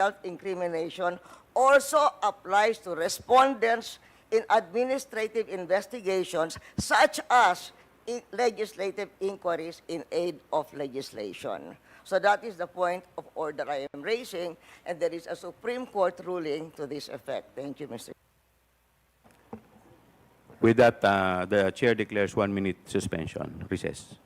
self-incrimination also applies to respondents in administrative investigations such as legislative inquiries in aid of legislation. So that is the point of order I am raising, and there is a Supreme Court ruling to this effect. Thank you, Mr. With that, the chair declares 1-minute suspension. Recess.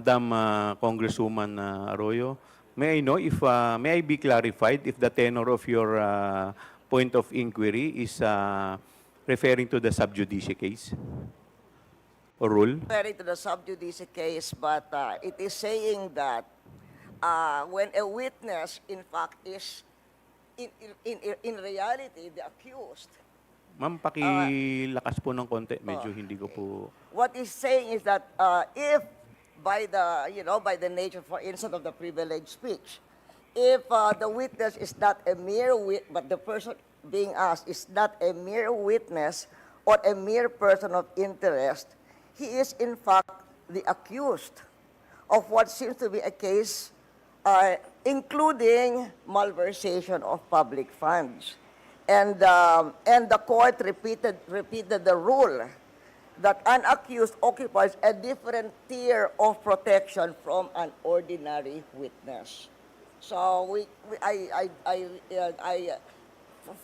Madam Congresswoman Arroyo, may I know if, may I be clarified if the tenor of your point of inquiry is referring to the sub judice case or rule? Referring to the sub judice case, but it is saying that when a witness, in fact, is in reality the accused. Ma'am, pakilakas po ng konti. Medyo hindi ko po... What he's saying is that if by the nature, for instance, of the privileged speech, if the witness is not a mere but the person being asked is not a mere witness or a mere person of interest, he is in fact the accused of what seems to be a case including malversation of public funds. And the court repeated the rule that an accused occupies a different tier of protection from an ordinary witness. So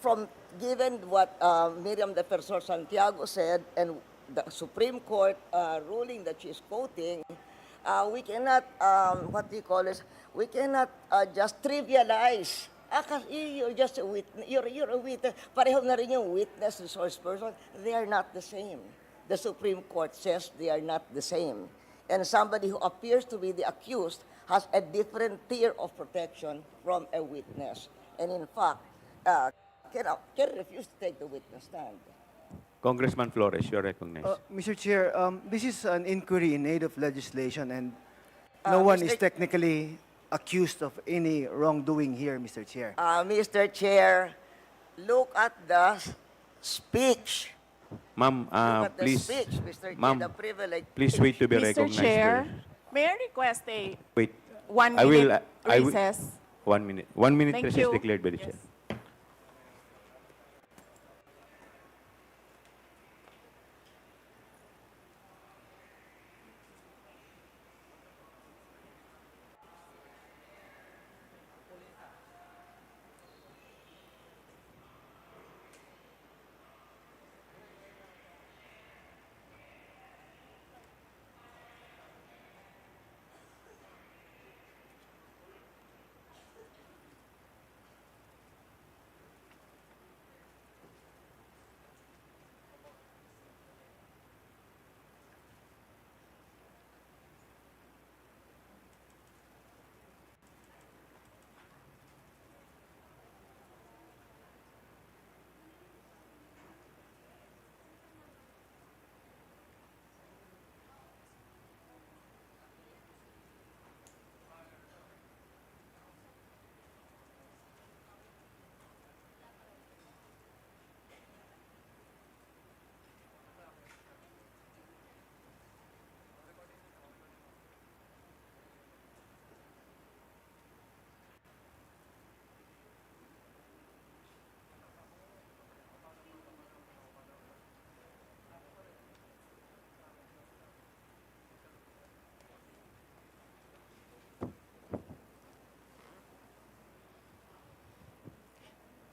from given what Miriam Defensor Santiago said and the Supreme Court ruling that she's quoting, we cannot we cannot just trivialize. Kasi you're just a witness. You're a witness. Pareho na rin yung witness, resource person. They are not the same. The Supreme Court says they are not the same. And somebody who appears to be the accused has a different tier of protection from a witness. And in fact, can refuse to take the witness stand. Congressman Flores, you're recognized. Mr. Chair, this is an inquiry in aid of legislation, and no one is technically accused of any wrongdoing here, Mr. Chair. Mr. Chair, Look at the speech. Ma'am, Look at the please, speech, Mr. Chair, ma'am, the privilege please speech. wait to be Mr. recognized Chair, first. may I request a Wait. 1 I will, minute I will, recess? 1 minute. 1 minute Thank recess you. declared by the Yes. chair.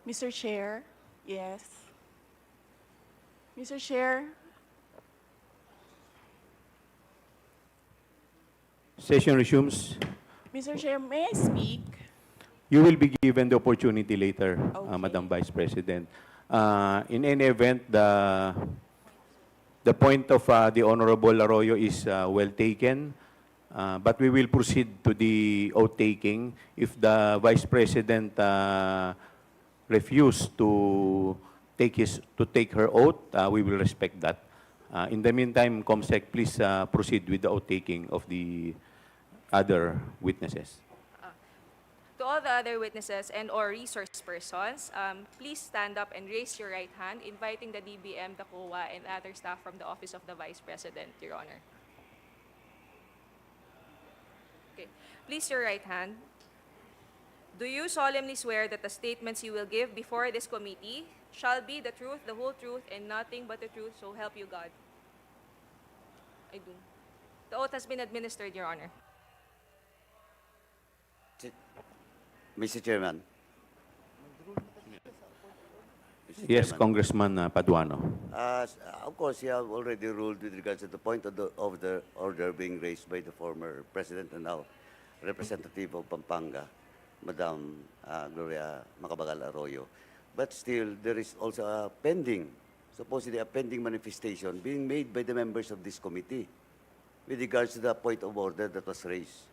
Mr. Chair, yes. Mr. Chair, Session resumes. Mr. Chair, may I speak? You will be given the opportunity later, Okay. Madam Vice President. In any event, the point of the Honorable Arroyo is well taken, but we will proceed to the oath taking. If the Vice President refuse to take her oath, we will respect that. In the meantime, Comsec, please proceed with the oath taking of the other witnesses. To all the other witnesses and or resource persons, please stand up and raise your right hand, inviting the DBM, the COA, and other staff from the Office of the Vice President, Your Honor. Okay. Please your right hand. Do you solemnly swear that the statements you will give before this committee shall be the truth, the whole truth, and nothing but the truth, so help you God? I do. The oath has been administered, Your Honor. Mr. Chairman. Mr. Yes, Chairman. Congressman Paduano. Of course, you have already ruled with regards to the point of the order being raised by the former president and now representative of Pampanga, Madam Gloria Macabagal Arroyo. But still, there is also a supposedly a pending manifestation being made by the members of this committee with regards to the point of order that was raised.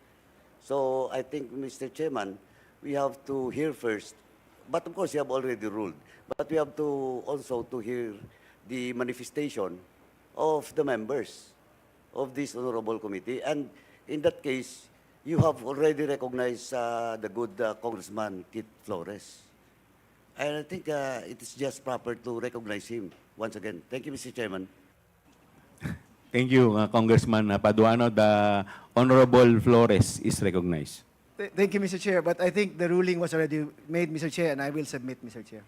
So I think, Mr. Chairman, we have to hear first, but of course you have already ruled, but we have to also to hear the manifestation of the members of this honorable committee. And in that case, you have already recognized the good Congressman Kit Flores. And I think it is just proper to recognize him once again. Thank you, Mr. Chairman. Thank you, Congressman Paduano. The Honorable Flores is recognized. Thank you, Mr. Chair. But I think the ruling was already made, Mr. Chair, and I will submit, Mr. Chair.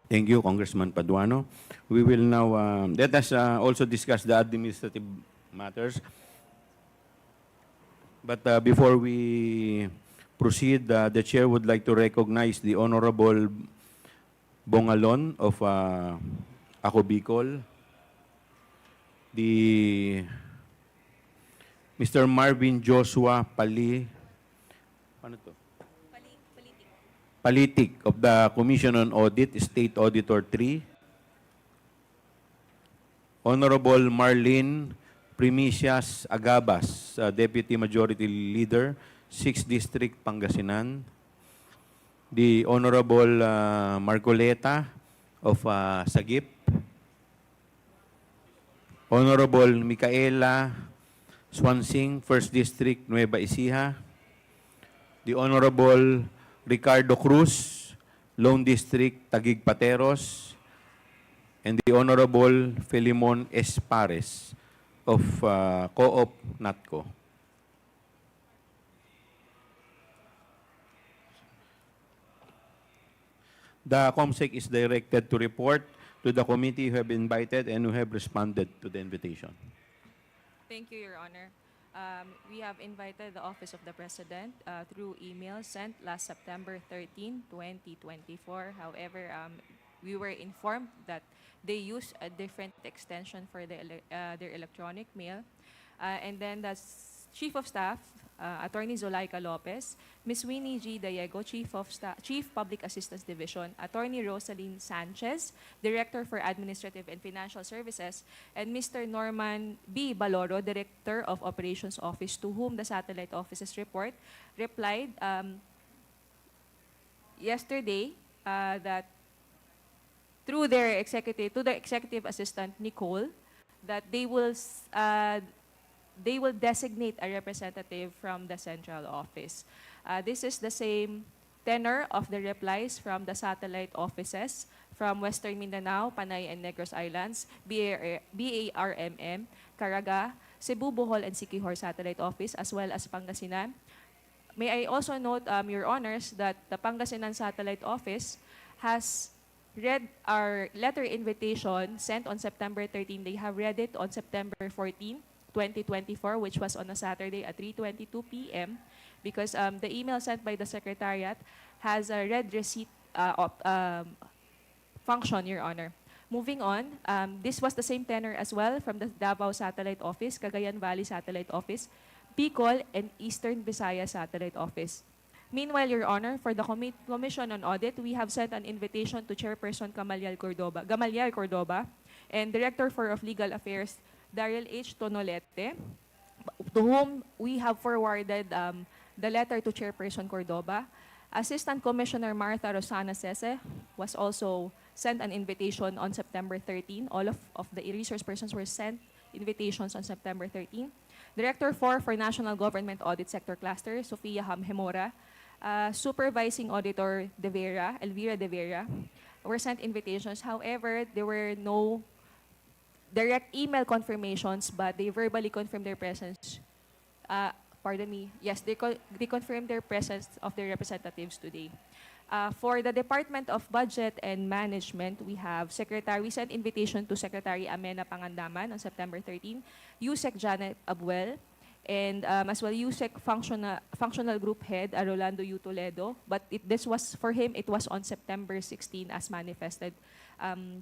Thank you, Congressman Paduano. We will now, let us also discuss the administrative matters. But before we proceed, the Chair would like to recognize the Honorable Bongalon of Ako Bicol, the Mr. Marvin Joshua ano to? Palitik of the Commission on Audit, State Auditor 3. Honorable Marlene Primicias Agabas, Deputy Majority Leader, 6th District, Pangasinan. The Honorable Marcoleta of Sagip. Honorable Micaela Swansing, 1st District, Nueva Ecija. The Honorable Ricardo Cruz, Lone District, Taguig Pateros, and the Honorable Philemon S. Pares of Co-op NATCO. The COMSEC is directed to report to the committee who have invited and who have responded to the invitation. Thank you, Your Honor. We have invited the Office of the President through email sent last September 13, 2024. However, we were informed that they use a different extension for their electronic mail. And then the Chief of Staff, Attorney Zulaika Lopez, Ms. Winnie G. Diego, Chief Public Assistance Division, Attorney Rosaline Sanchez, Director for Administrative and Financial Services, and Mr. Norman B. Baloro, Director of Operations Office, to whom the satellite office's report replied yesterday that through their executive assistant Nicole, that they will designate a representative from the central office. This is the same tenor of the replies from the satellite offices from Western Mindanao, Panay and Negros Islands, BARMM, Caraga, Cebu, Bohol, and Siquijor Satellite Office, as well as Pangasinan. May I also note, Your Honors, that the Pangasinan Satellite Office has read our letter invitation sent on September 13. They have read it on September 14, 2024, which was on a Saturday at 3:22 p.m. because the email sent by the Secretariat has a read receipt function, Your Honor. Moving on, this was the same tenor as well from the Davao Satellite Office, Cagayan Valley Satellite Office, Bicol, and Eastern Visayas Satellite Office. Meanwhile, Your Honor, for the Commission on Audit, we have sent an invitation to Chairperson Gamaliel Cordoba, and Director of Legal Affairs, Daryl H. Tonolete, to whom we have forwarded the letter to Chairperson Cordoba. Assistant Commissioner Martha Rosana Sese was also sent an invitation on September 13. All of the resource persons were sent invitations on September 13. Director for National Government Audit Sector Cluster, Sofia Hamhemora, Supervising Auditor Elvira De Vera, were sent invitations. However, there were no direct email confirmations, but they verbally confirmed their presence. Yes, they confirmed their presence of their representatives today. For the Department of Budget and Management, we sent invitation to Secretary Amena Pangandaman on September 13, USEC Janet Abuel, and as well USEC Functional Group Head Rolando U. Toledo, but this was for him, it was on September 16 as manifested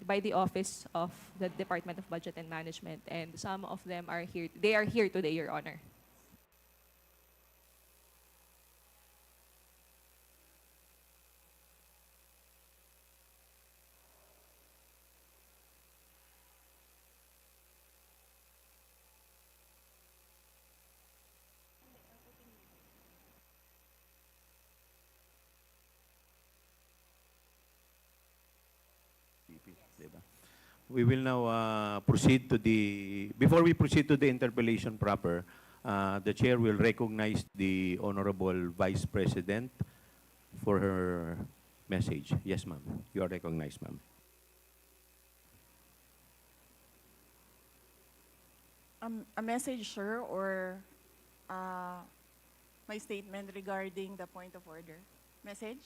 by the Office of the Department of Budget and Management, and some of them are here. They are here today, Your Honor. We will now proceed to before we proceed to the interpellation proper, the chair will recognize the Honorable Vice President for her message. Yes, ma'am. You are recognized, ma'am. A message, sir, or my statement regarding the point of order? Message?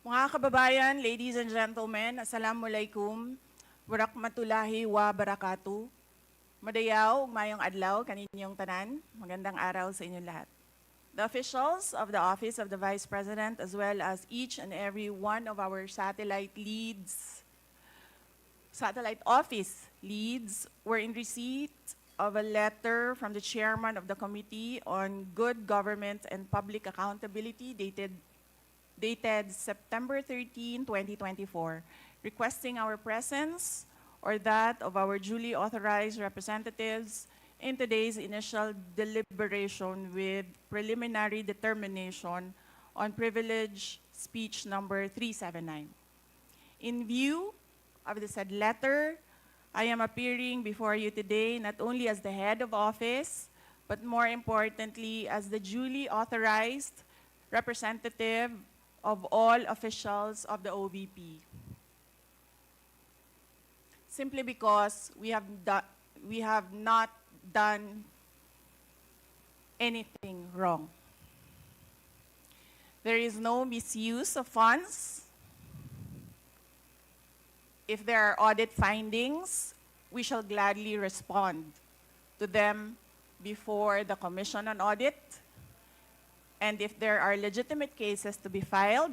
Mga kababayan, ladies and gentlemen, Assalamualaikum, Warakmatullahi wa Barakatuh. Madayaw, mayong adlaw, kaninyong tanan. Magandang araw sa inyong lahat. The officials of the Office of the Vice President, as well as each and every one of our satellite office leads, were in receipt of a letter from the chairman of the Committee on Good Government and Public Accountability dated September 13, 2024, requesting our presence or that of our duly authorized representatives in today's initial deliberation with preliminary determination on privilege speech number 379. In view of the said letter, I am appearing before you today not only as the head of office, but more importantly as the duly authorized representative of all officials of the OVP. Simply because we have not done anything wrong. There is no misuse of funds. If there are audit findings, we shall gladly respond to them before the Commission on Audit. And if there are legitimate cases to be filed,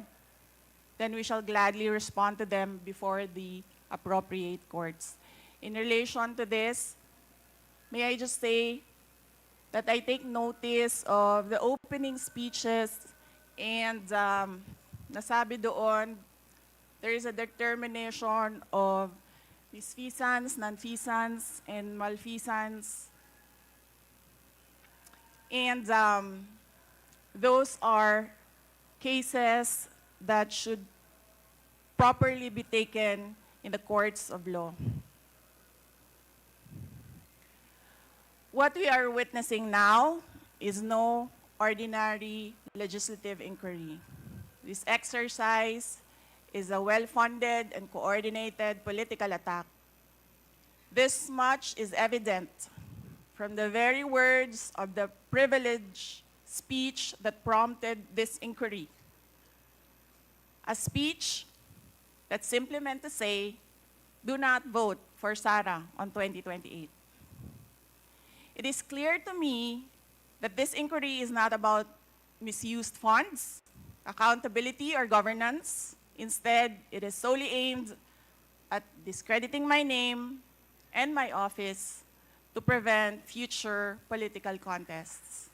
then we shall gladly respond to them before the appropriate courts. In relation to this, may I just say that I take notice of the opening speeches and nasabi doon, there is a determination of misfeasance, nonfeasance, and malfeasance. And those are cases that should properly be taken in the courts of law. What we are witnessing now is no ordinary legislative inquiry. This exercise is a well-funded and coordinated political attack. This much is evident from the very words of the privileged speech that prompted this inquiry. A speech that simply meant to say, do not vote for Sara on 2028. It is clear to me that this inquiry is not about misused funds, accountability, or governance. Instead, it is solely aimed at discrediting my name and my office to prevent future political contests.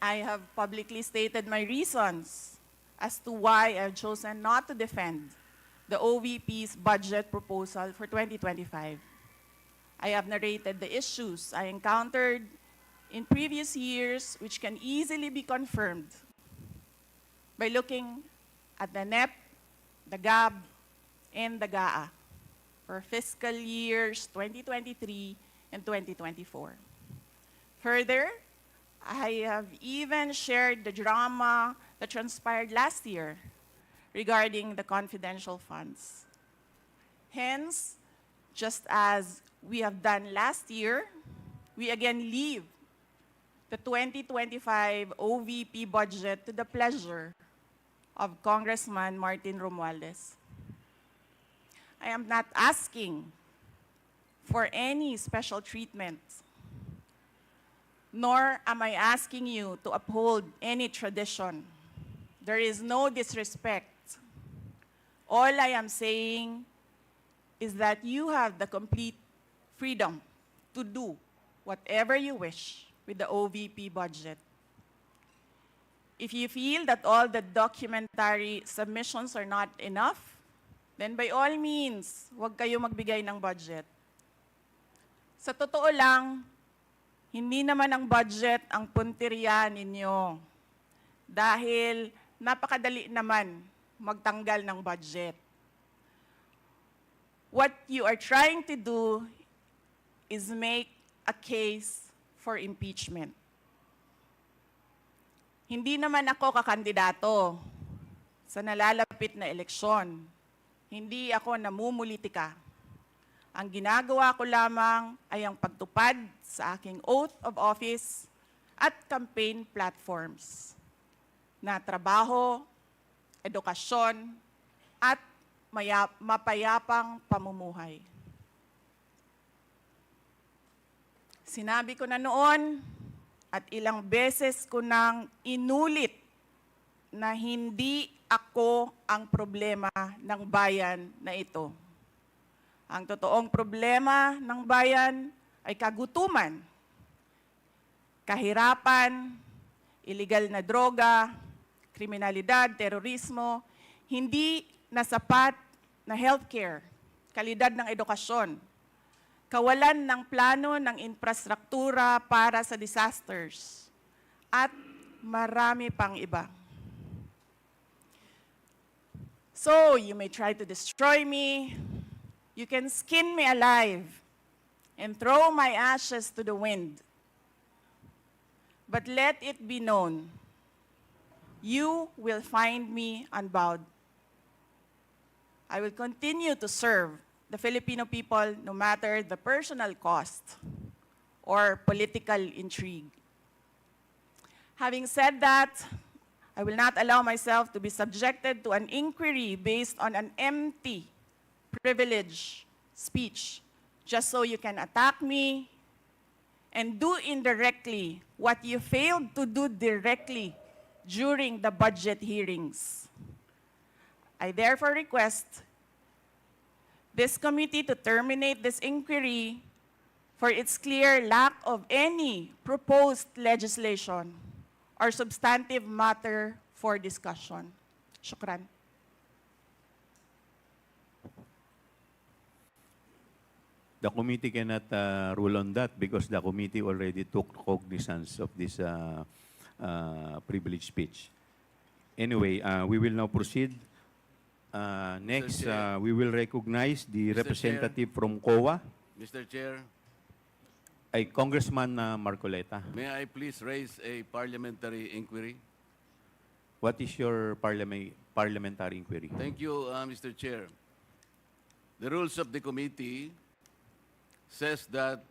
I have publicly stated my reasons as to why I've chosen not to defend the OVP's budget proposal for 2025. I have narrated the issues I encountered in previous years, which can easily be confirmed by looking at the NEP, the GAB, and the GAA for fiscal years 2023 and 2024. Further, I have even shared the drama that transpired last year regarding the confidential funds. Hence, just as we have done last year, we again leave the 2025 OVP budget to the pleasure of Congressman Martin Romualdez. I am not asking for any special treatment, nor am I asking you to uphold any tradition. There is no disrespect. All I am saying is that you have the complete freedom to do whatever you wish with the OVP budget. If you feel that all the documentary submissions are not enough, then by all means, huwag kayo magbigay ng budget. Sa totoo lang, hindi naman ang budget ang punteriya ninyo. Dahil napakadali naman magtanggal ng budget. What you are trying to do is make a case for impeachment. Hindi naman ako kakandidato sa nalalapit na eleksyon. Hindi ako namumulitika. Ang ginagawa ko lamang ay ang pagtupad sa aking oath of office at campaign platforms na trabaho, edukasyon, at mapayapang pamumuhay. Sinabi ko na noon at ilang beses ko nang inulit na hindi ako ang problema ng bayan na ito. Ang totoong problema ng bayan ay kagutuman, kahirapan, illegal na droga, kriminalidad, terorismo, hindi na sapat na healthcare, kalidad ng edukasyon, kawalan ng plano ng infrastruktura para sa disasters, at marami pang iba. So, you may try to destroy me, you can skin me alive, and throw my ashes to the wind. But let it be known, you will find me unbowed. I will continue to serve the Filipino people no matter the personal cost or political intrigue. Having said that, I will not allow myself to be subjected to an inquiry based on an empty privilege speech just so you can attack me and do indirectly what you failed to do directly during the budget hearings. I therefore request this committee to terminate this inquiry for its clear lack of any proposed legislation or substantive matter for discussion. Shukran. The committee cannot rule on that because the committee already took cognizance of this privilege speech. Anyway, we will now proceed. Next, Chair. we will recognize the Mr. representative from COA, Mr. Chair, ay Congressman Marcoleta. may I please raise a parliamentary inquiry? What is your parliamentary inquiry? Thank you, Mr. Chair. The rules of the committee says that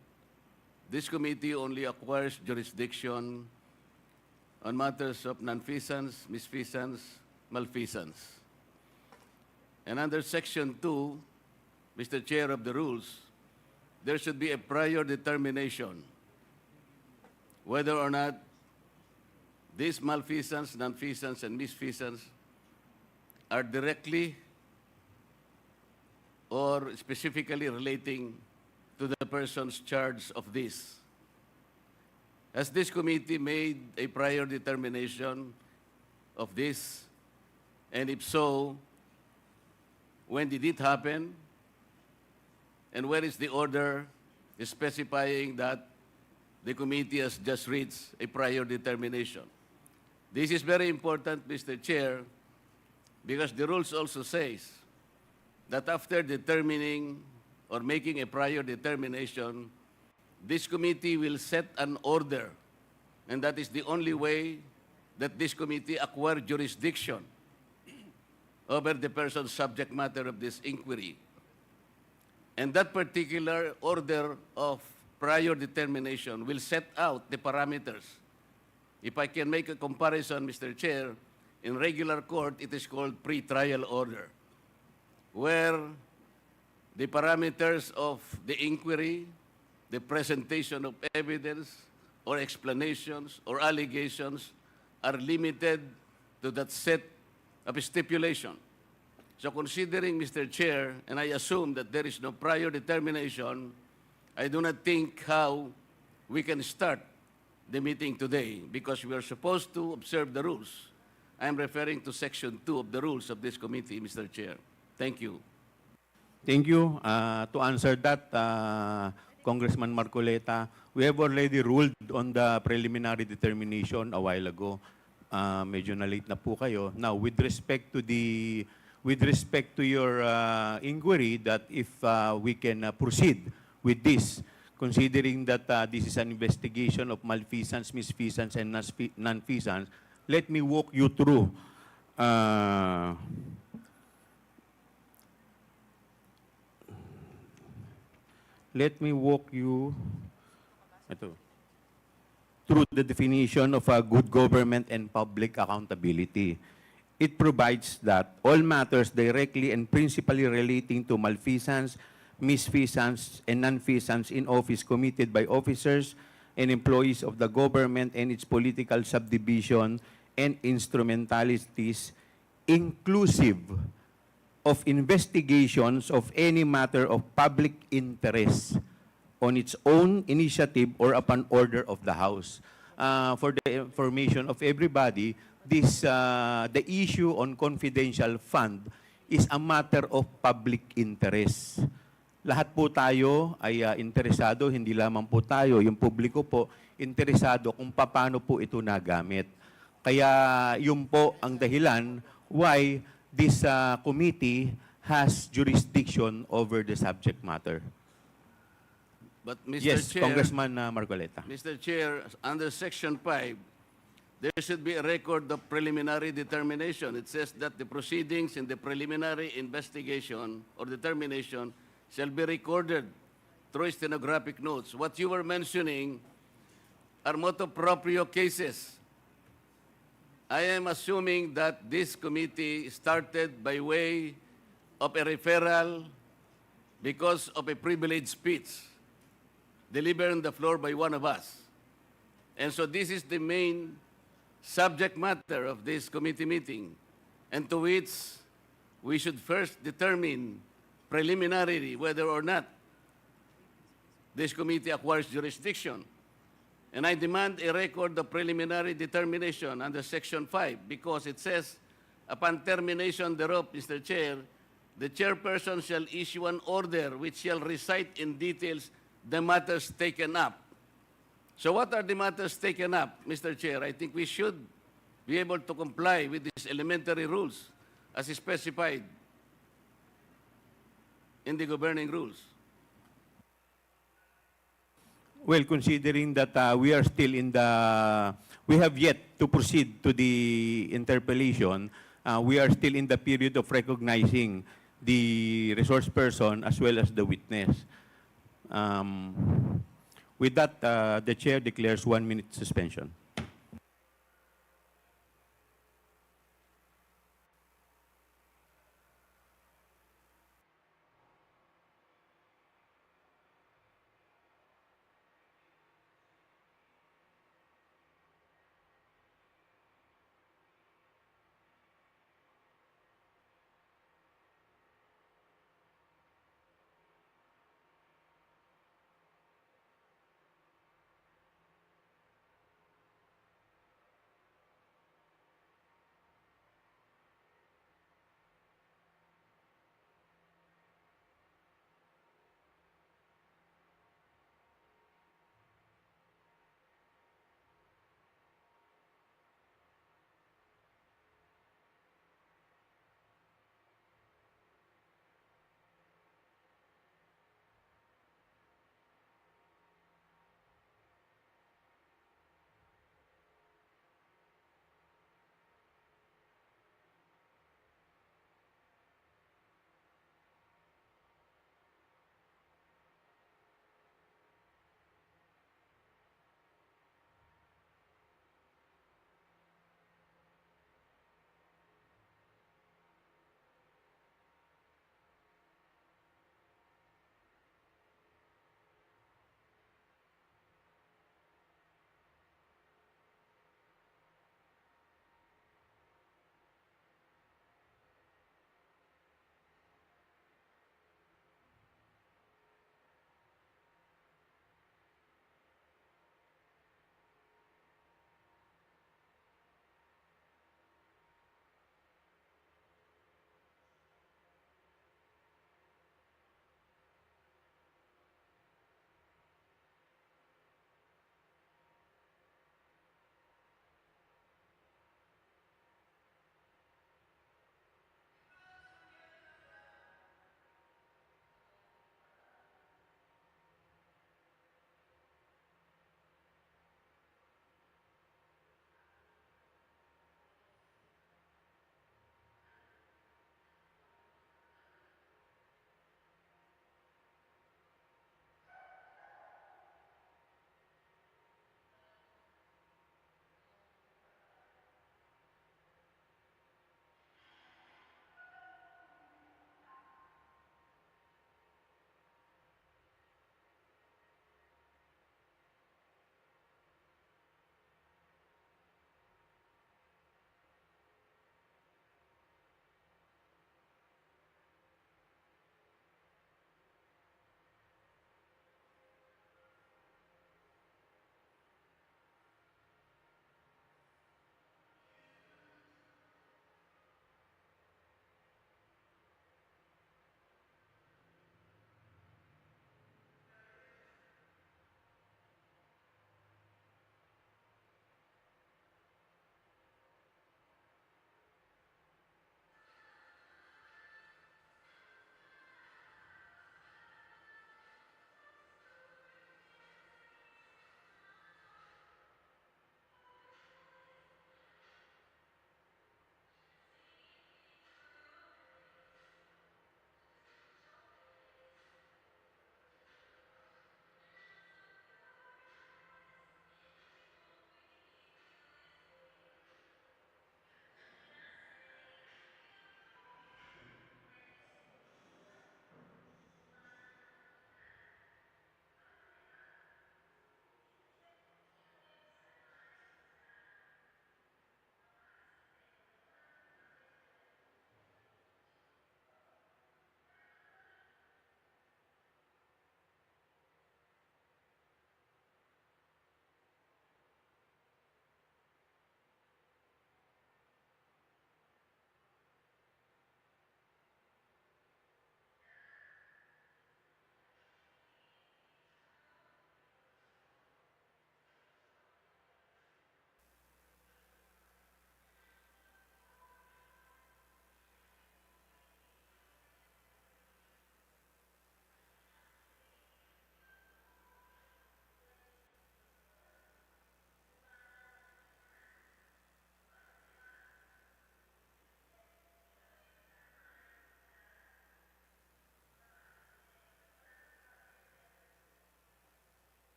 this committee only acquires jurisdiction on matters of nonfeasance, misfeasance, malfeasance. And under Section 2, Mr. Chair of the rules, there should be a prior determination whether or not these malfeasance, nonfeasance, and misfeasance are directly or specifically relating to the persons charged of this. Has this committee made a prior determination of this? And if so, when did it happen? And where is the order specifying that the committee has just reached a prior determination? This is very important, Mr. Chair, because the rules also says that after determining or making a prior determination, this committee will set an order, and that is the only way that this committee acquire jurisdiction over the person's subject matter of this inquiry. And that particular order of prior determination will set out the parameters. If I can make a comparison, Mr. Chair, in regular court, it is called pre-trial order, where the parameters of the inquiry, the presentation of evidence or explanations or allegations are limited to that set of stipulation. So considering, Mr. Chair, and I assume that there is no prior determination, I do not think how we can start the meeting today because we are supposed to observe the rules. I am referring to Section 2 of the rules of this committee, Mr. Chair. Thank you. Thank you. To answer that, Congressman Marcoleta, we have already ruled on the preliminary determination a while ago. Medyo na-late na po kayo. Now, with respect to your inquiry, that if we can proceed with this, considering that this is an investigation of malfeasance, misfeasance, and nonfeasance, let me walk you through through the definition of good government and public accountability. It provides that all matters directly and principally relating to malfeasance, misfeasance, and nonfeasance in office committed by officers and employees of the government and its political subdivision and instrumentalities, inclusive of investigations of any matter of public interest on its own initiative or upon order of the House. For the information of everybody, the issue on confidential fund is a matter of public interest. Lahat po tayo ay interesado, hindi lamang po tayo, yung publiko po, interesado kung paano po ito nagamit. Kaya yun po ang dahilan why this committee has jurisdiction over the subject matter. But Mr. Yes, Chair, Congressman Marcoleta. Mr. Chair, under Section 5, there should be a record of preliminary determination. It says that the proceedings in the preliminary investigation or determination shall be recorded through stenographic notes. What you were mentioning are motu proprio cases. I am assuming that this committee started by way of a referral because of a privileged speech delivered on the floor by one of us. And so this is the main subject matter of this committee meeting, and to which we should first determine preliminarily whether or not this committee acquires jurisdiction. And I demand a record of preliminary determination under Section 5 because it says, upon termination thereof, Mr. Chair, the chairperson shall issue an order which shall recite in details the matters taken up. So what are the matters taken up, Mr. Chair? I think we should be able to comply with these elementary rules as specified in the governing rules. Well, considering that we are still in the, we have yet to proceed to the interpellation, we are still in the period of recognizing the resource person as well as the witness. With that, the chair declares 1 minute suspension.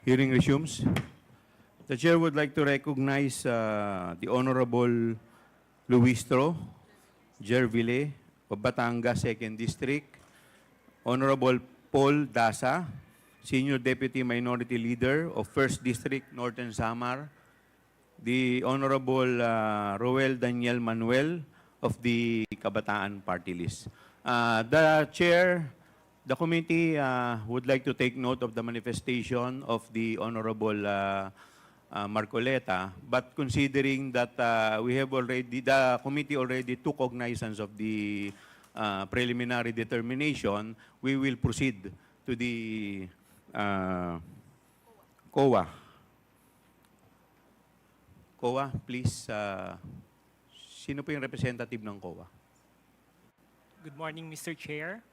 Hearing resumes. The chair would like to recognize the Honorable Luistro Gerville of Batangas 2nd District, Honorable Paul Dasa, Senior Deputy Minority Leader of 1st District, Northern Samar, the Honorable Roel Daniel Manuel of the Kabataan Party List. The chair, the committee would like to take note of the manifestation of the Honorable Marcoleta, but considering that the committee already took cognizance of the preliminary determination, we will proceed to the COA. COA, please. Sino po yung representative ng COA? Good morning, Mr. Chair.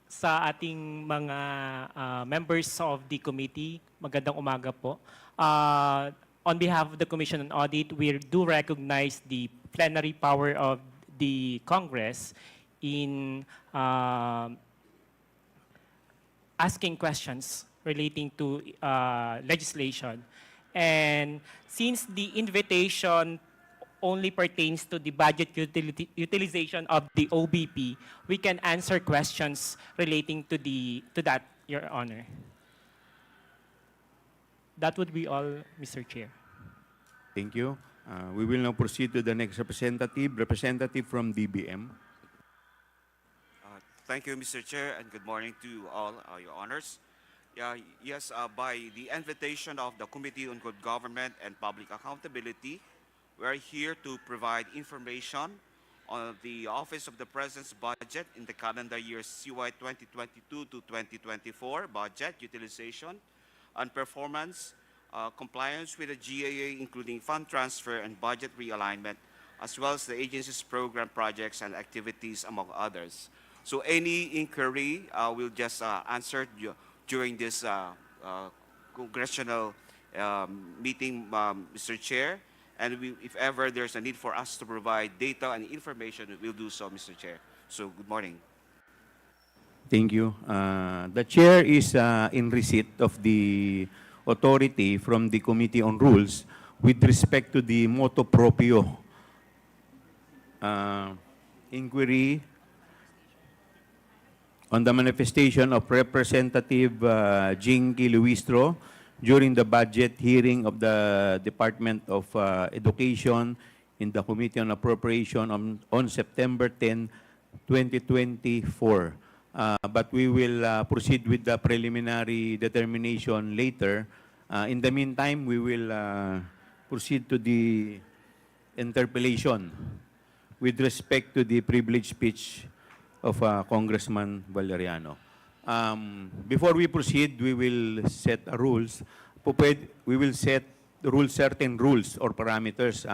Sa ating mga members of the committee, magandang umaga po. On behalf of the Commission on Audit, we do recognize the plenary power of the Congress in asking questions relating to legislation. And since the invitation only pertains to the budget utilization of the OBP, we can answer questions relating to that, Your Honor. That would be all, Mr. Chair. Thank you. We will now proceed to the next representative from DBM. Thank you, Mr. Chair, and good morning to all your honors. Yes, by the invitation of the Committee on Good Government and Public Accountability, we are here to provide information on the Office of the President's budget in the calendar year CY 2022 to 2024 budget utilization and performance, compliance with the GAA, including fund transfer and budget realignment, as well as the agency's program projects and activities, among others. So any inquiry will just answer during this congressional meeting, Mr. Chair. And if ever there's a need for us to provide data and information, we'll do so, Mr. Chair. So good morning. Thank you. The chair is in receipt of the authority from the Committee on Rules with respect to the motu proprio inquiry on the manifestation of Representative Jinky Luistro during the budget hearing of the Department of Education in the Committee on Appropriation on September 10, 2024. But we will proceed with the preliminary determination later. In the meantime, we will proceed to the interpellation with respect to the privileged speech of Congressman Valeriano. Before we proceed, we will set rules. We will set certain rules or parameters.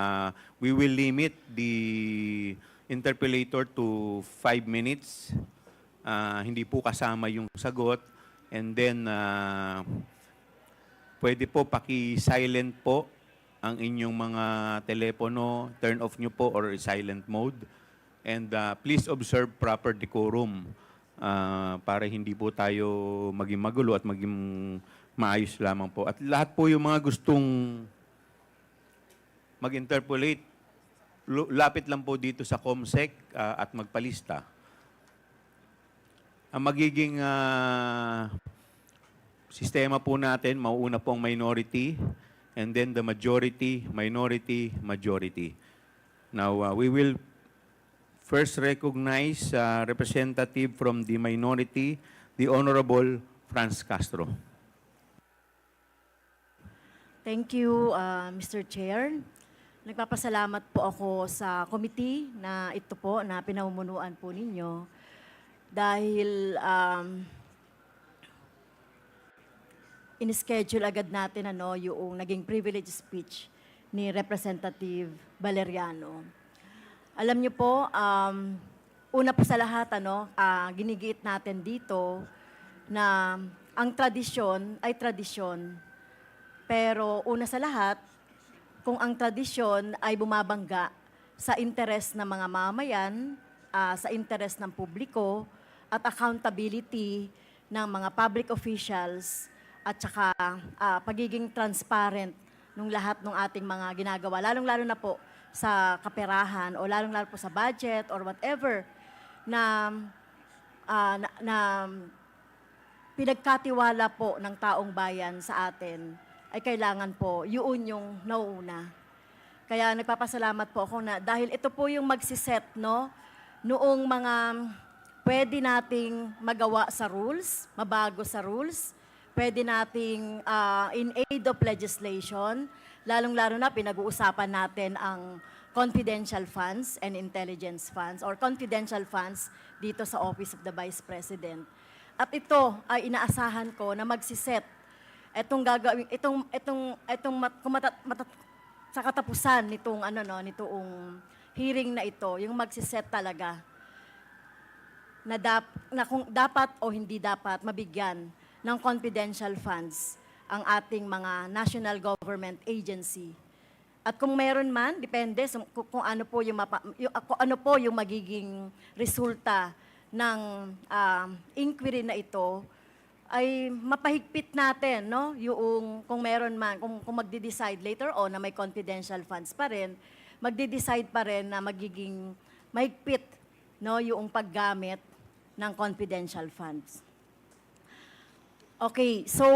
We will limit the interpellator to 5 minutes. Hindi po kasama yung sagot. And then, pwede po paki-silent po ang inyong mga telepono. Turn off nyo po or silent mode. And please observe proper decorum para hindi po tayo maging magulo at maging maayos lamang po. At lahat po yung mga gustong mag-interpolate, lapit lang po dito sa COMSEC at magpalista. Ang magiging sistema po natin, mauuna po ang minority, and then the majority, minority, majority. Now, we will first recognize representative from the minority, the Honorable Franz Castro. Thank you, Mr. Chair. Nagpapasalamat po ako sa committee na ito po na pinamumunuan po ninyo dahil in-schedule agad natin yung naging privilege speech ni Representative Valeriano. Alam niyo po, una po sa lahat, ginigiit natin dito na ang tradisyon ay tradisyon. Pero una sa lahat, kung ang tradisyon ay bumabangga sa interes ng mga mamayan, sa interes ng publiko, at accountability ng mga public officials, at saka pagiging transparent nung lahat ng ating mga ginagawa, lalong-lalo na po sa kaperahan o lalong-lalo po sa budget or whatever na, na pinagkatiwala po ng taong bayan sa atin, ay kailangan po yun yung nauuna. Kaya nagpapasalamat po ako na dahil ito po yung magsiset, no, noong mga pwede nating magawa sa rules, mabago sa rules, pwede nating in aid of legislation, lalong-lalo na pinag-uusapan natin ang confidential funds and intelligence funds or confidential funds dito sa Office of the Vice President. At ito ay inaasahan ko na magsiset itong gagawin sa katapusan nitong nitong hearing na ito, yung magsiset talaga na kung dapat o hindi dapat mabigyan ng confidential funds ang ating mga national government agency. At kung meron man, depende kung ano po yung magiging resulta ng inquiry na ito, ay mapahigpit natin, no? Yung kung meron man, kung magde-decide later on na may confidential funds pa rin, magde-decide pa rin na magiging mahigpit, no, yung paggamit ng confidential funds. Okay, so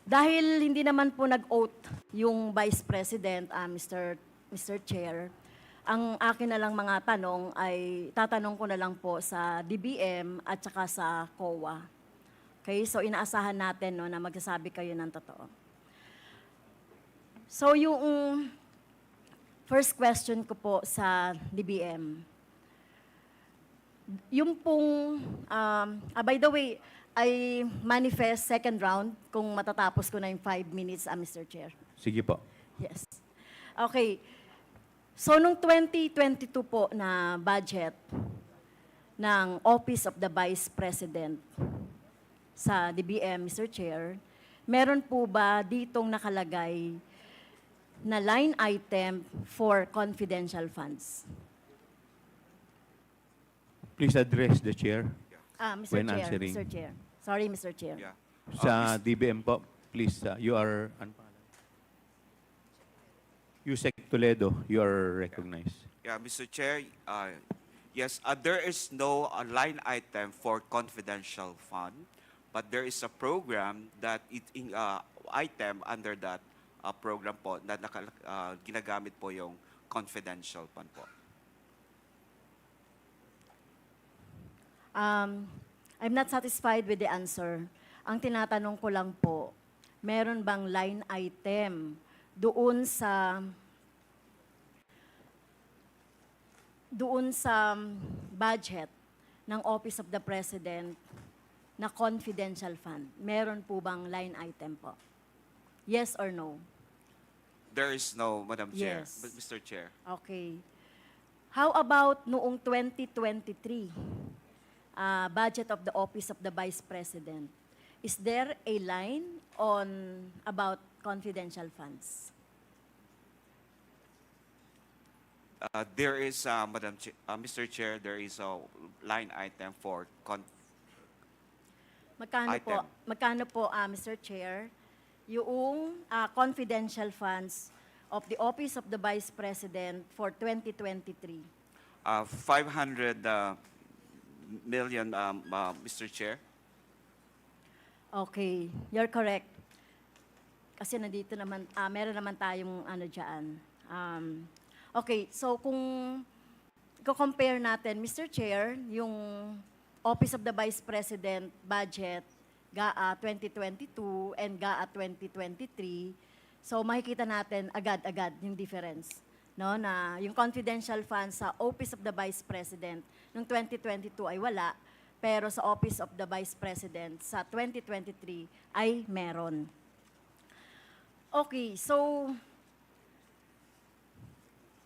dahil hindi naman po nag-oath yung Vice President, Mr. Chair, ang akin na lang mga tanong ay tatanong ko na lang po sa DBM at saka sa COA. Okay, so inaasahan natin, no, na magsasabi kayo ng totoo. So yung first question ko po sa DBM, yung pong, by the way, I manifest second round kung matatapos ko na yung 5 minutes, Mr. Chair. Sige po. Yes. Okay. So, nung 2022 po na budget ng Office of the Vice President sa DBM, Mr. Chair, meron po ba ditong nakalagay na line item for confidential funds? Please address the chair Mr. when Chair, answering. Mr. Chair. Sorry, Mr. Chair. Yeah. Sa DBM po, please, you are, Yusek Toledo, you are recognized. Yeah, Mr. Chair, yes, there is no line item for confidential fund, but there is a program that item under that program po na ginagamit po yung confidential fund po. I'm not satisfied with the answer. Ang tinatanong ko lang po, meron bang line item doon sa budget ng Office of the President na confidential fund? Meron po bang line item po? Yes or no? There is no, Madam Chair, Yes. Mr. Chair. Okay. How about noong 2023, budget of the Office of the Vice President? Is there a line on about confidential funds? There is, Mr. Chair, there is a line item for Magkano po, Mr. Chair, yung confidential funds of the Office of the Vice President for 2023? 500 million, Mr. Chair. Okay, you're correct. Kasi nandito naman, meron naman tayong dyan. Okay, so kung i-compare natin, Mr. Chair, yung Office of the Vice President budget, GAA 2022 and GAA 2023, so makikita natin agad-agad yung difference. No, na yung confidential funds sa Office of the Vice President noong 2022 ay wala, pero sa Office of the Vice President sa 2023 ay meron. Okay, so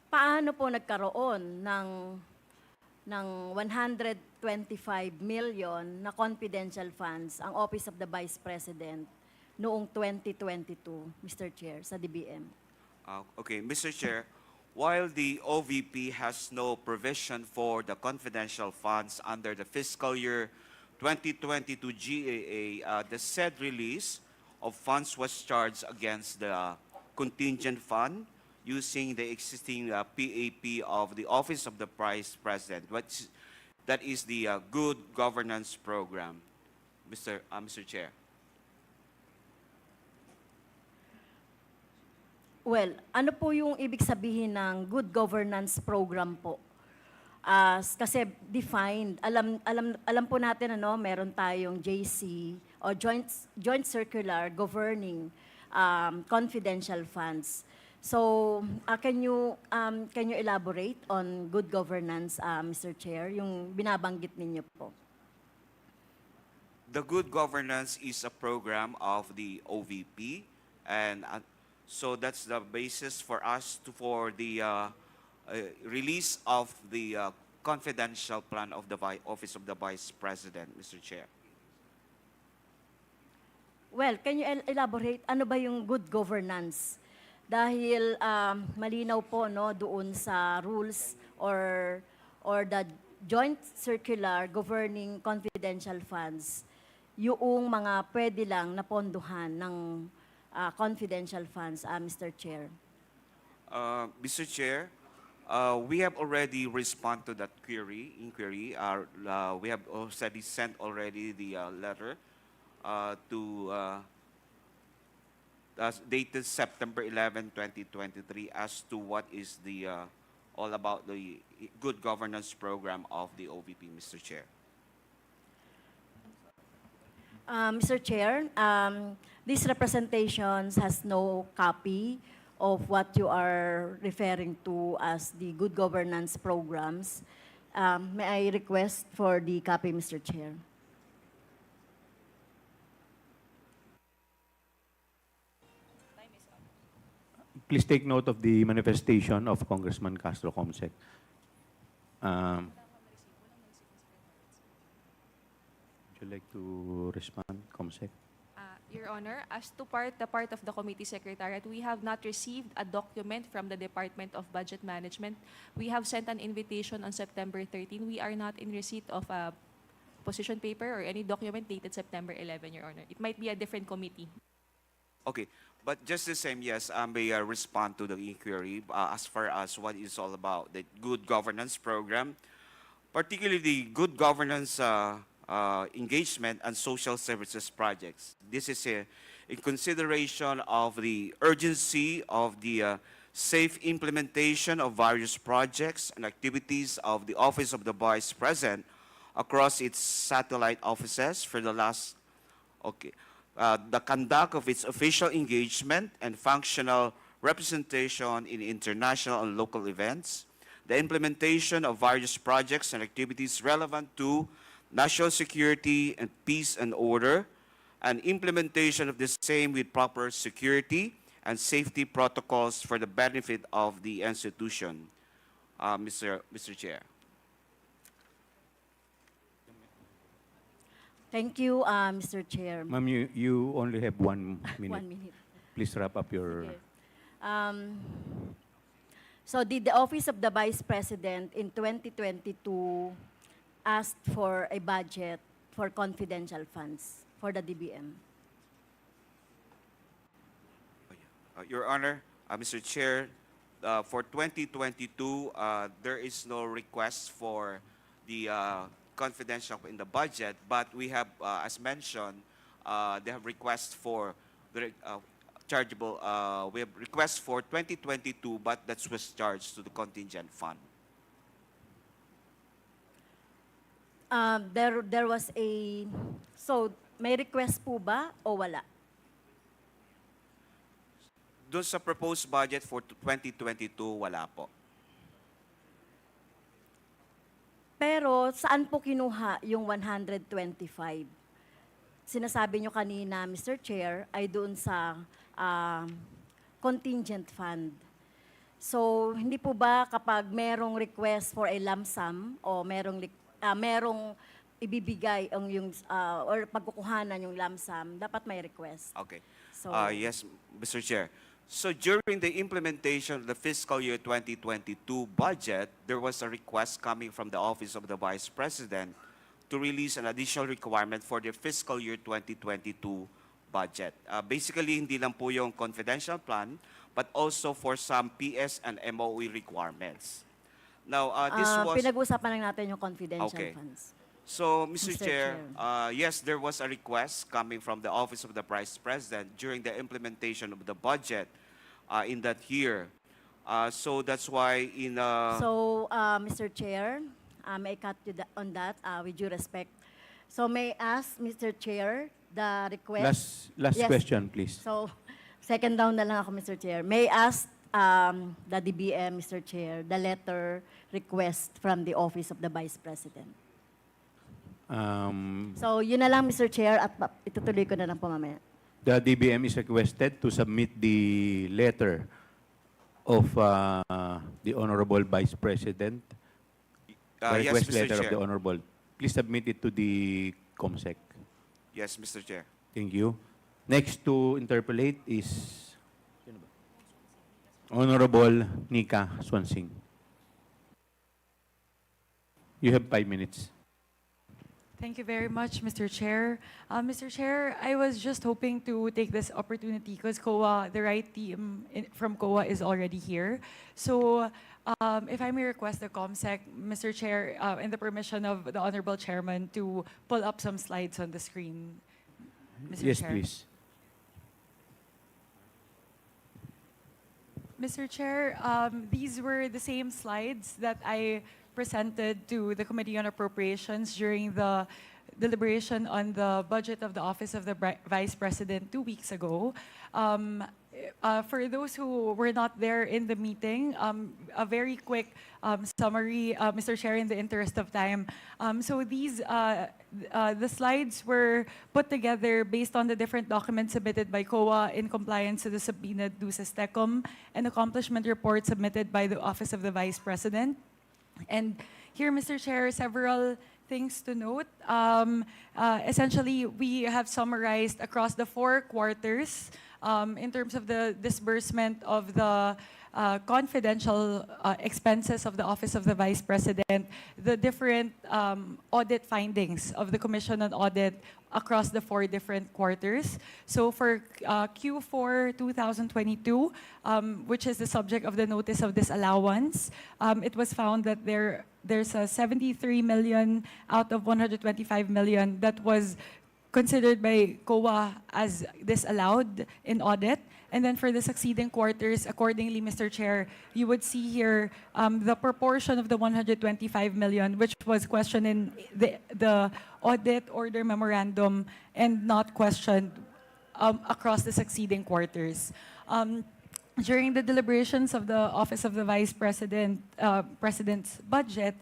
paano po nagkaroon ng 125 million na confidential funds ang Office of the Vice President noong 2022, Mr. Chair, sa DBM? Okay, Mr. Chair, while the OVP has no provision for the confidential funds under the fiscal year 2022 GAA, the said release of funds was charged against the contingent fund using the existing PAP of the Office of the Vice President. That is the Good Governance Program, Mr. Chair. Well, ano po yung ibig sabihin ng good governance program po? Kasi defined, alam po natin meron tayong JC o joint circular governing confidential funds. So, can you elaborate on good governance, Mr. Chair, yung binabanggit ninyo po? The Good Governance is a program of the OVP, and so that's the basis for us for the release of the confidential plan of the Office of the Vice President, Mr. Chair. Well, can you elaborate ano ba yung good governance? Dahil malinaw po doon sa rules or the joint circular governing confidential funds, yung mga pwede lang na ponduhan ng confidential funds, Mr. Chair. Mr. Chair, we have already responded to that inquiry. We have already sent already the letter dated September 11, 2023, as to what is the all about the good governance program of the OVP, Mr. Chair. Mr. Chair, these representations has no copy of what you are referring to as the good governance programs. May I request for the copy, Mr. Chair? Please take note of the manifestation of Congressman Castro Comsec. Would you like to respond, Comsec? Your Honor, as to the part of the committee secretariat, we have not received a document from the Department of Budget Management. We have sent an invitation on September 13. We are not in receipt of a position paper or any document dated September 11, Your Honor. It might be a different committee. Okay, but just the same, yes, I may respond to the inquiry as far as what is all about the good governance program, particularly the good governance engagement and social services projects. This is in consideration of the urgency of the safe implementation of various projects and activities of the Office of the Vice President across its satellite offices for the last, the conduct of its official engagement and functional representation in international and local events, the implementation of various projects and activities relevant to national security and peace and order, and implementation of the same with proper security and safety protocols for the benefit of the institution, Mr. Chair. Thank you, Mr. Chair. Ma'am, you only have 1 minute. 1 minute. Please wrap up your... Sige. So did the Office of the Vice President in 2022 asked for a budget for confidential funds for the DBM? Your Honor, Mr. Chair, for 2022, there is no request for the confidential in the budget, but we have, as mentioned, they have requests for the chargeable, we have requests for 2022, but that was charged to the contingent fund. There was a, so may request po ba o wala? Doon sa proposed budget for 2022, wala po. Pero saan po kinuha yung 125? Sinasabi nyo kanina, Mr. Chair, ay doon sa contingent fund. So, hindi po ba kapag merong request for a lump sum o merong ibibigay yung or pagkukuhanan yung lump sum, dapat may request? Okay. So, Yes, Mr. Chair. So during the implementation of the fiscal year 2022 budget, there was a request coming from the Office of the Vice President to release an additional requirement for the fiscal year 2022 budget. Basically, hindi lang po yung confidential plan, but also for some PS and MOE requirements. Now, this was... Pinag-uusapan lang natin yung confidential Okay. funds. So, Mr. Mr. Chair, Chair. yes, there was a request coming from the Office of the Vice President during the implementation of the budget in that year. So that's why in... So, Mr. Chair, may I cut you on that with due respect? So may I ask, Mr. Chair, the request? Last Yes. question, please. So, second down na lang ako, Mr. Chair. May I ask the DBM, Mr. Chair, the letter request from the Office of the Vice President? So, yun na lang, Mr. Chair, at itutuloy ko na lang po mamaya. The DBM is requested to submit the letter of the Honorable Vice President. The yes, request Mr. letter of Chair. the Honorable. Please submit it to the COMSEC. Yes, Mr. Chair. Thank you. Next to interpolate is Honorable Nika Swansing. You have 5 minutes. Thank you very much, Mr. Chair. Mr. Chair, I was just hoping to take this opportunity because COA, the right team from COA is already here. So if I may request the COMSEC, Mr. Chair, and the permission of the Honorable Chairman to pull up some slides on the screen. Mr. Yes, Chair. please. Mr. Chair, these were the same slides that I presented to the Committee on Appropriations during the deliberation on the budget of the Office of the Vice President 2 weeks ago. For those who were not there in the meeting, a very quick summary, Mr. Chair, in the interest of time. So these, the slides were put together based on the different documents submitted by COA in compliance to the subpoenaed duces tecum and accomplishment report submitted by the Office of the Vice President. And here, Mr. Chair, several things to note. Essentially, we have summarized across the 4 quarters in terms of the disbursement of the confidential expenses of the Office of the Vice President, the different audit findings of the Commission on Audit across the 4 different quarters. So for Q4 2022, which is the subject of the notice of disallowance, it was found that there's a 73 million out of 125 million that was considered by COA as disallowed in audit. And then for the succeeding quarters, accordingly, Mr. Chair, you would see here the proportion of the 125 million, which was questioned in the audit order memorandum and not questioned across the succeeding quarters. During the deliberations of the Office of the Vice President, President's budget,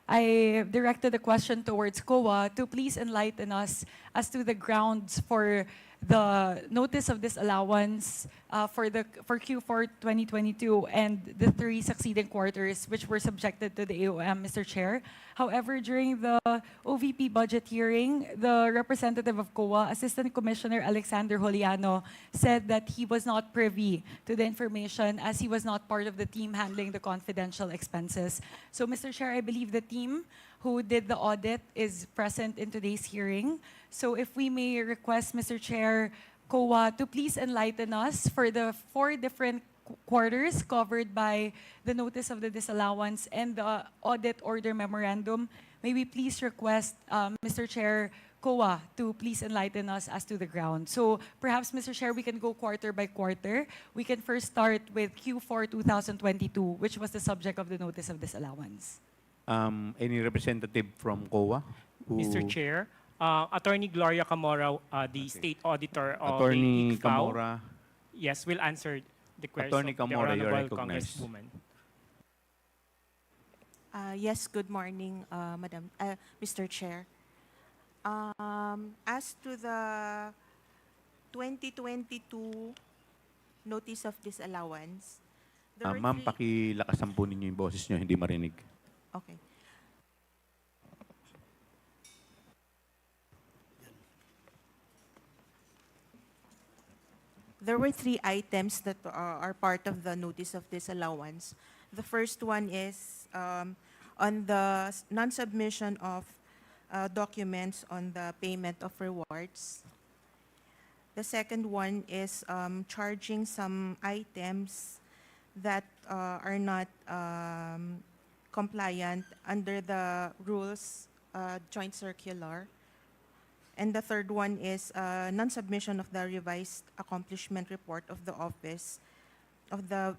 I directed a question towards COA to please enlighten us as to the grounds for the notice of disallowance for Q4 2022 and the 3 succeeding quarters which were subjected to the AOM, Mr. Chair. However, during the OVP budget hearing, the representative of COA, Assistant Commissioner Alexander Juliano, said that he was not privy to the information as he was not part of the team handling the confidential expenses. So, Mr. Chair, I believe the team who did the audit is present in today's hearing. So if we may request, Mr. Chair, COA to please enlighten us for the 4 different quarters covered by the notice of the disallowance and the audit order memorandum, may we please request, Mr. Chair, COA to please enlighten us as to the ground. So perhaps, Mr. Chair, we can go quarter by quarter. We can first start with Q4 2022, which was the subject of the notice of disallowance. Any representative from COA? Mr. Chair, Attorney Gloria Camora, the State Auditor of Attorney the ICFAO, Camora. yes, will answer the question Attorney of the Camora, you're Honorable recognized. Congresswoman. Yes, good morning, Madam, Mr. Chair. As to the 2022 notice of disallowance, there were Ma'am, 3 pakilakasan po ninyo yung boses nyo, hindi marinig. Okay. There were 3 items that are part of the notice of disallowance. The first one is on the non-submission of documents on the payment of rewards. The second one is charging some items that are not compliant under the rules joint circular. And the third one is non-submission of the revised accomplishment report of the office of the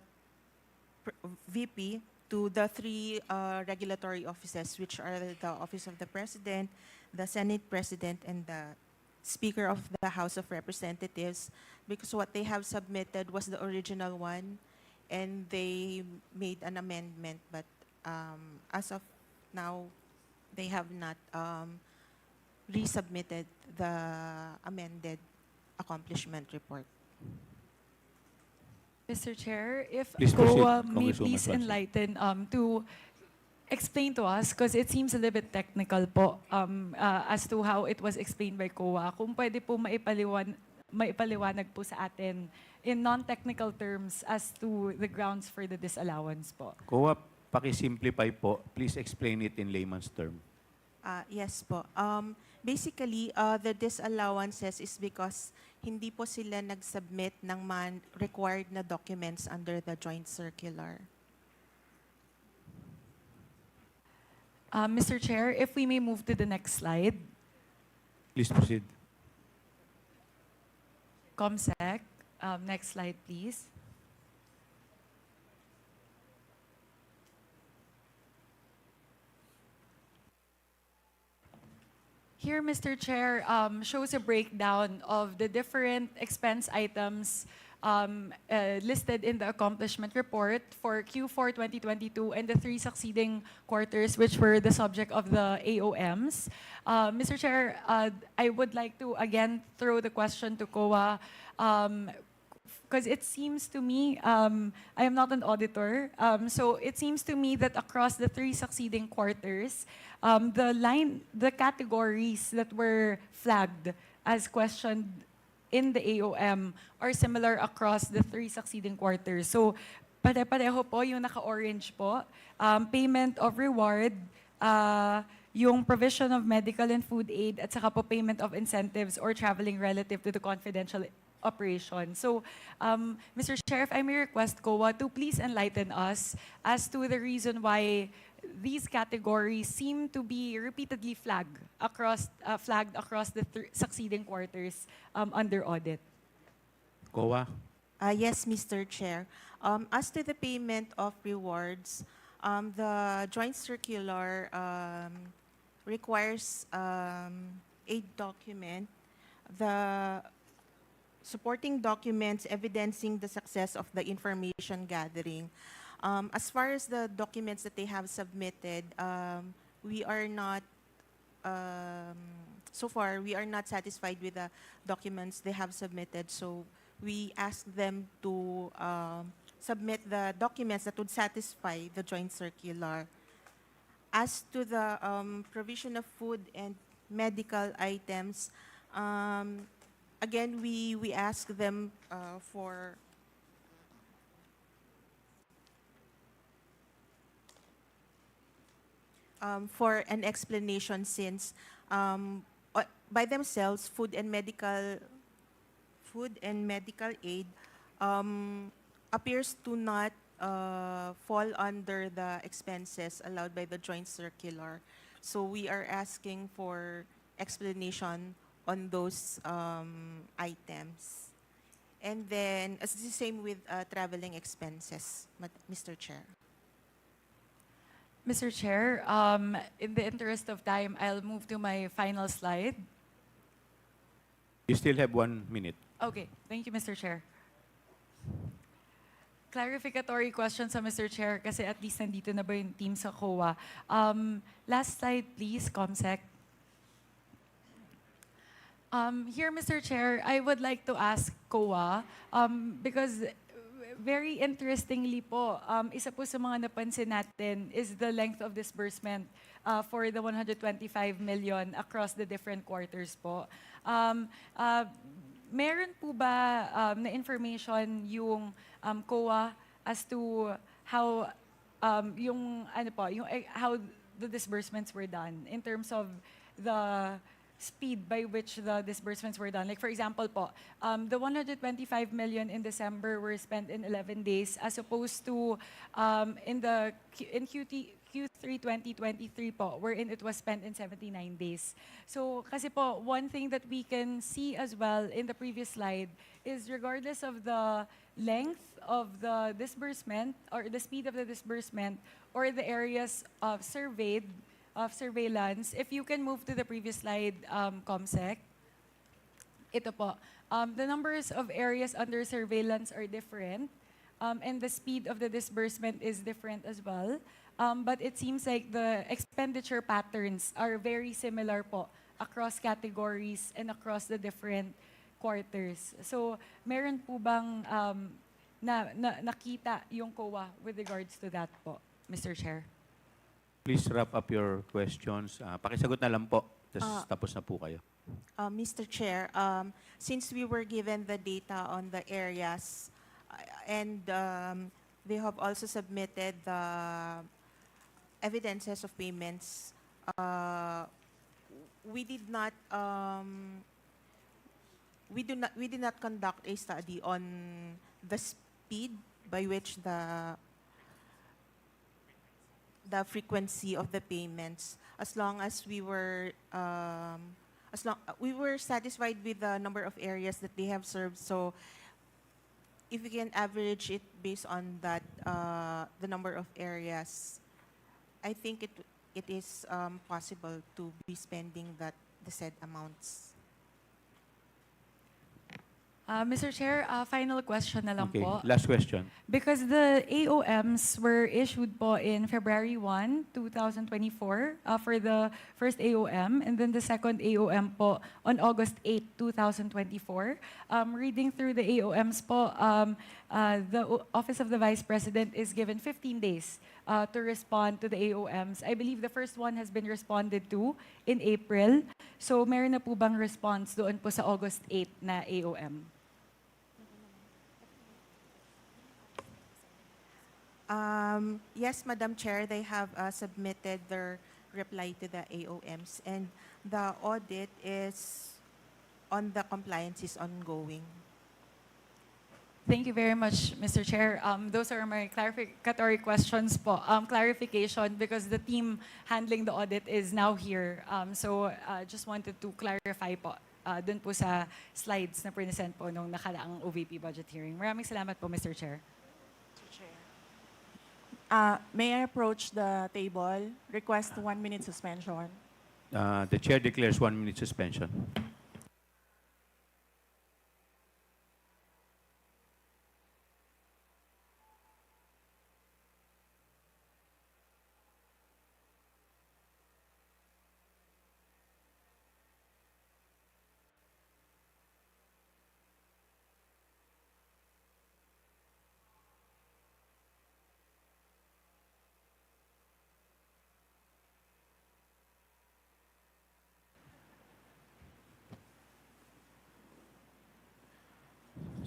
VP to the three regulatory offices, which are the Office of the President, the Senate President, and the Speaker of the House of Representatives, because what they have submitted was the original one, and they made an amendment, but as of now, they have not resubmitted the amended accomplishment report. Mr. Chair, if Please proceed, COA may Congresswoman please Swansea. enlighten to explain to us, because it seems a little bit technical po, as to how it was explained by COA. Kung pwede po maipaliwanag po sa atin in non-technical terms as to the grounds for the disallowance po. COA, paki-simplify po. Please explain it in layman's term. Yes po. Basically, the disallowances is because hindi po sila nag-submit ng required na documents under the joint circular. Mr. Chair, if we may move to the next slide. Please proceed. ComSec, next slide please. Here, Mr. Chair, shows a breakdown of the different expense items listed in the accomplishment report for Q4 2022 and the 3 succeeding quarters, which were the subject of the AOMs. Mr. Chair, I would like to again throw the question to COA, because it seems to me, I am not an auditor, so it seems to me that across the 3 succeeding quarters, the categories that were flagged as questioned in the AOM are similar across the 3 succeeding quarters. So, pare-pareho po yung naka-orange po. Payment of reward, yung provision of medical and food aid, at saka po payment of incentives or traveling relative to the confidential operation. So, Mr. Chair, if I may request COA to please enlighten us as to the reason why these categories seem to be repeatedly flagged across the succeeding quarters under audit. COA. Yes, Mr. Chair. As to the payment of rewards, the joint circular requires a document, the supporting documents evidencing the success of the information gathering. As far as the documents that they have submitted, we are not, so far, we are not satisfied with the documents they have submitted. So we asked them to submit the documents that would satisfy the joint circular. As to the provision of food and medical items, again, we asked them for an explanation, since by themselves, food and medical aid appears to not fall under the expenses allowed by the joint circular. So we are asking for explanation on those items. And then, it's the same with traveling expenses, Mr. Chair. Mr. Chair, in the interest of time, I'll move to my final slide. You still have 1 minute. Okay, thank you, Mr. Chair. Clarificatory question sa Mr. Chair, kasi at least nandito na ba yung team sa COA. Last slide, please, ComSec. Here, Mr. Chair, I would like to ask COA, because very interestingly po, isa po sa mga napansin natin is the length of disbursement for the 125 million across the different quarters po. Meron po ba na information yung COA as to how how the disbursements were done in terms of the speed by which the disbursements were done. Like for example po, the 125 million in December were spent in 11 days as opposed to in Q3 2023 po, wherein it was spent in 79 days. So kasi po, one thing that we can see as well in the previous slide is regardless of the length of the disbursement or the speed of the disbursement or the areas of surveillance, if you can move to the previous slide, Comsec. Ito po. The numbers of areas under surveillance are different, and the speed of the disbursement is different as well. But it seems like the expenditure patterns are very similar po across categories and across the different quarters. So, meron po bang nakita yung COA with regards to that po, Mr. Chair? Please wrap up your questions. Pakisagot na lang po, tapos na po kayo. Mr. Chair, since we were given the data on the areas and they have also submitted the evidences of payments, we did not conduct a study on the speed by which the frequency of the payments, as long as we were satisfied with the number of areas that they have served. So if we can average it based on that, the number of areas, I think it is possible to be spending the said amounts. Mr. Chair, final question na lang Okay, po. last question. Because the AOMs were issued po in February 1, 2024 for the first AOM, and then the second AOM po on August 8, 2024. Reading through the AOMs po, the Office of the Vice President is given 15 days to respond to the AOMs. I believe the first one has been responded to in April. So meron na po bang response doon po sa August 8 na AOM? Yes, Madam Chair, they have submitted their reply to the AOMs, and the audit is on the compliance is ongoing. Thank you very much, Mr. Chair. Those are my clarificatory questions po. Clarification because the team handling the audit is now here. So just wanted to clarify po dun po sa slides na present po nung nakalaang OVP budget hearing. Maraming salamat po, Mr. Chair. May I approach the table? Request 1 minute suspension. The chair declares 1 minute suspension.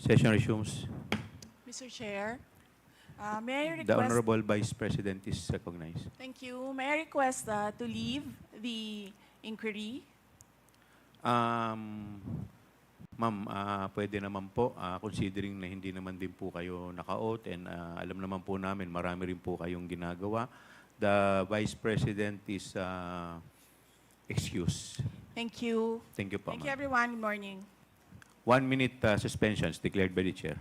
Session resumes. Mr. Chair, may I request... The Honorable Vice President is recognized. Thank you. May I request to leave the inquiry? Ma'am, pwede naman po, considering na hindi naman din po kayo naka-oath and alam naman po namin, marami rin po kayong ginagawa. The Vice President is excused. Thank you. Thank you po, Thank you, ma'am. everyone. Good morning. 1 minute suspensions declared by the chair.